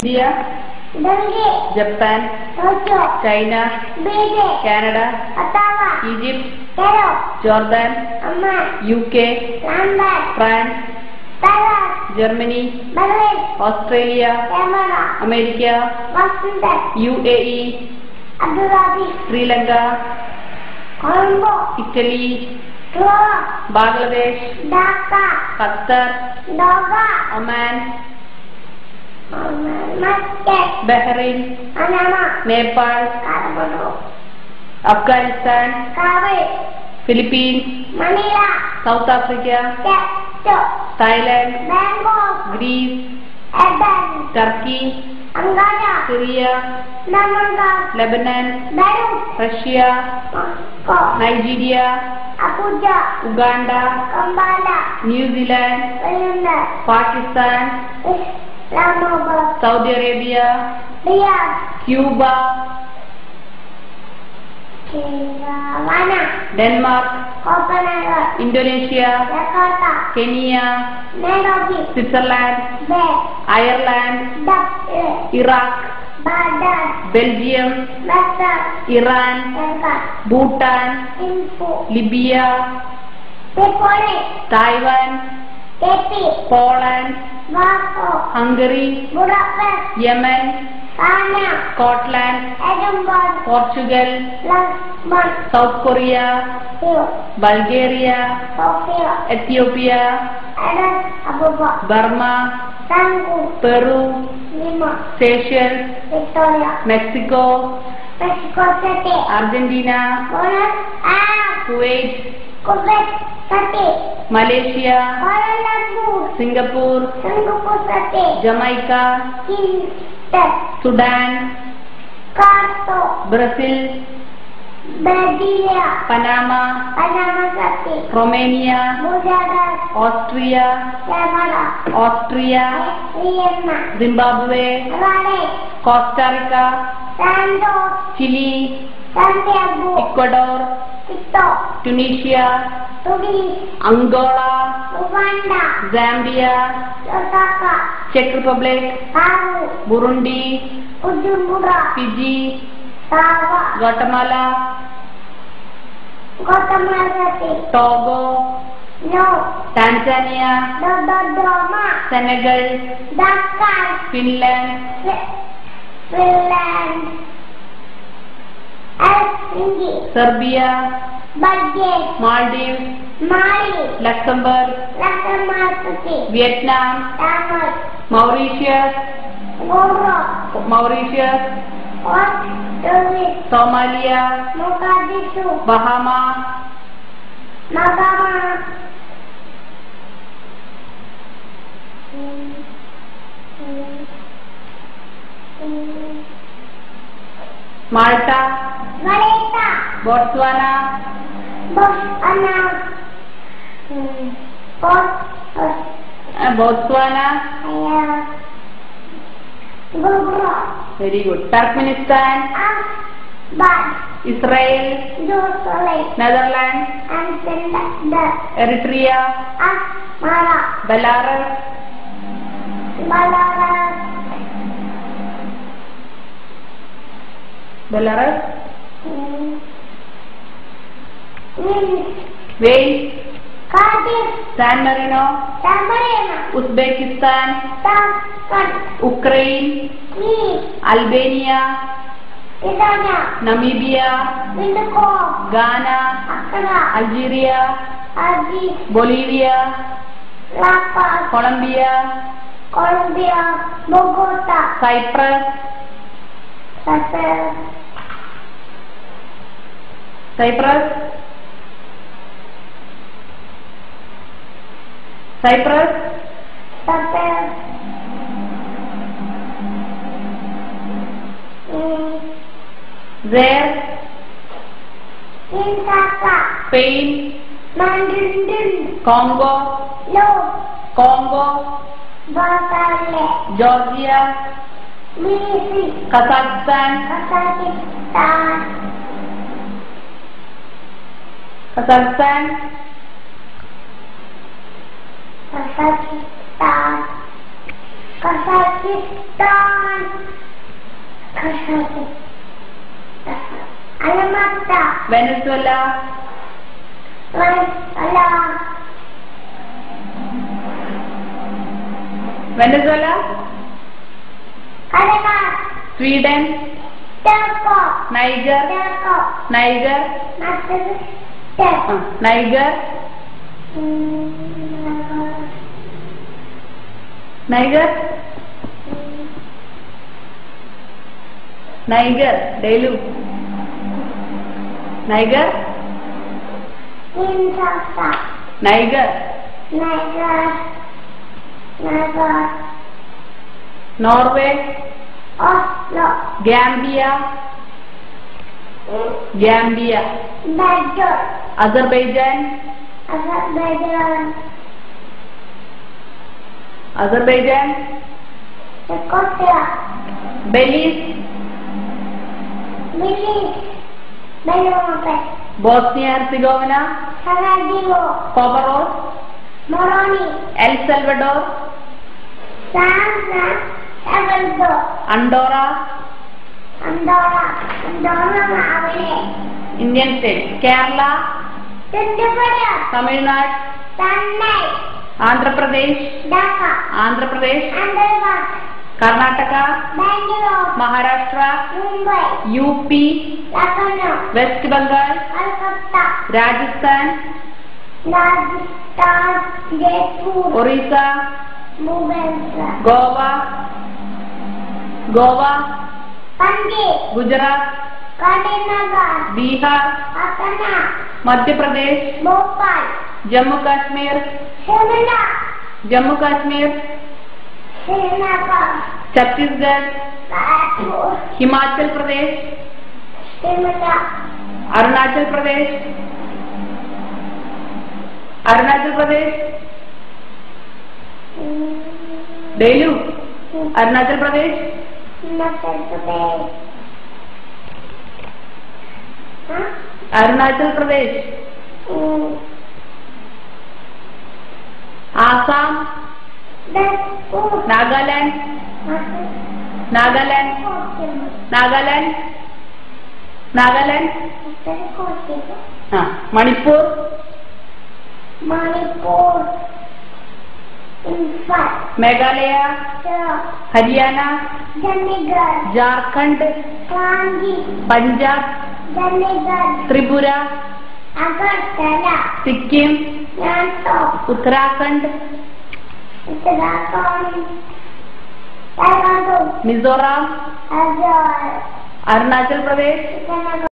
India, Japan, China, Canada, Egypt, Jordan, UK, France, Germany, Australia, America, UAE, Sri Lanka, Italy, Bangladesh, Qatar, Oman, Bahrain, Nepal, Afghanistan, Philippines, South Africa, Thailand, Greece, Turkey, Syria, Lebanon, Russia, Nigeria, Uganda, New Zealand, Pakistan, Saudi Arabia, Cuba, Denmark, Indonesia, Kenya, Switzerland, Ireland, Iraq, Belgium, Iran, Bhutan, Libya, Taiwan, Poland, Hungary, Yemen, Scotland, Portugal, South Korea, Bulgaria, Ethiopia, Burma, Peru, Seychelles, Mexico, Argentina, Kuwait, Malaysia, Singapore, Jamaica, Sudan, Brazil, Panama, Romania, Austria, Zimbabwe, Costa Rica, Chile, Ecuador, Tunisia, Angola, Zambia, Czech Republic, Burundi, Fiji, Guatemala, Togo, Tanzania, Senegal, Finland, Serbia, Maldives, Luxembourg, Vietnam, Mauritius, Somalia, Bahamas, Malta, Botswana, very good. Turkmenistan, Israel, Netherlands, Eritrea, Belarus, Wales, San Marino, Uzbekistan, Ukraine, Albania, Namibia, Ghana, Algeria, Bolivia, Colombia, Bogota, Cyprus, Zaire, Spain, Congo, Georgia, Kazakhstan, Kazakhstan, Venezuela, Venezuela, Sweden, Niger, Niger, Niger, Niger, Niger, ഡെയിലു, Niger, Niger, Norway, Gambia, Gambia, Azerbaijan, Azerbaijan, Belize, Bosnia Herzegovina, Comoros, El Salvador, Andorra, Indian state, Kerala, Tamil Nadu, Andhra Pradesh, Andhra Pradesh, Karnataka, Maharashtra, UP, West Bengal, Rajasthan, Orissa, Goa, Goa, Gujarat, Bihar, Madhya Pradesh, Jammu Kashmir, Jammu Kashmir, Chhattisgarh, Himachal Pradesh, Arunachal Pradesh, Arunachal Pradesh, ഡെയിലു, അരുണാചൽ പ്രദേശ്, അരുണാചൽ പ്രദേശ്, ആസാം, നാഗാലാൻഡ്, നാഗാലാൻഡ്, നാഗാലാൻഡ്, നാഗാലാൻഡ്, മണിപ്പൂർ, മേഘാലയ, ഹരിയാന, ജാർഖണ്ഡ്, പഞ്ചാബ്, ത്രിപുര, സിക്കിം, ഉത്തരാഖണ്ഡ്, മിസോറാം, അരുണാചൽ പ്രദേശ്,